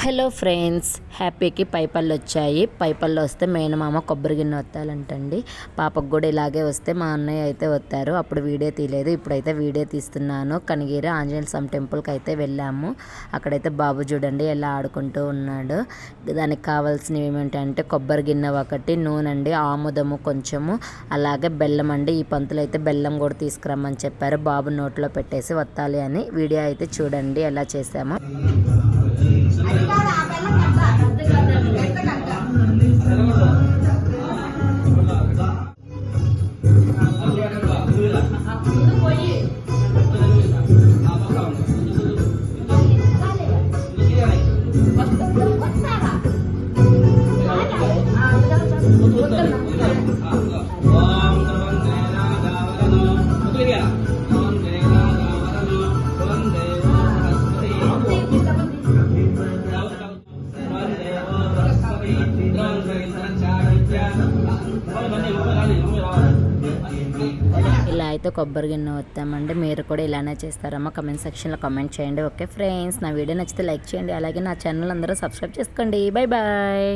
Hello friends, హ్యాపీకి పైపళ్ళు వచ్చాయి. పైపళ్ళు వస్తే మేనమామ కొబ్బరి గిన్నె వత్తాలంటండి. పాపకు కూడా ఇలాగే వస్తే మా అన్నయ్య అయితే వస్తారు. అప్పుడు వీడియో తీయలేదు, ఇప్పుడైతే వీడియో తీస్తున్నాను. కనిగిరి ఆంజనేయ స్వామి టెంపుల్కి అయితే వెళ్ళాము. అక్కడైతే బాబు చూడండి ఎలా ఆడుకుంటూ ఉన్నాడు. దానికి కావాల్సినవి ఏమిటంటే కొబ్బరి గిన్నె ఒకటి, నూనె అండి, ఆముదము కొంచెము, అలాగే బెల్లం అండి. ఈ పంతులు అయితే బెల్లం కూడా తీసుకురమ్మని చెప్పారు. బాబు నోట్లో పెట్టేసి వత్తాలి అని. వీడియో అయితే చూడండి ఎలా చేసామో. ఇలా అయితే కొబ్బరి గిన్నె వస్తామండి. మీరు కూడా ఇలానే చేస్తారమ్మా? కమెంట్ సెక్షన్లో కమెంట్ చేయండి. ఓకే ఫ్రెండ్స్, నా వీడియో నచ్చితే లైక్ చేయండి. అలాగే నా ఛానల్ అందరూ సబ్స్క్రైబ్ చేసుకోండి. Bye bye.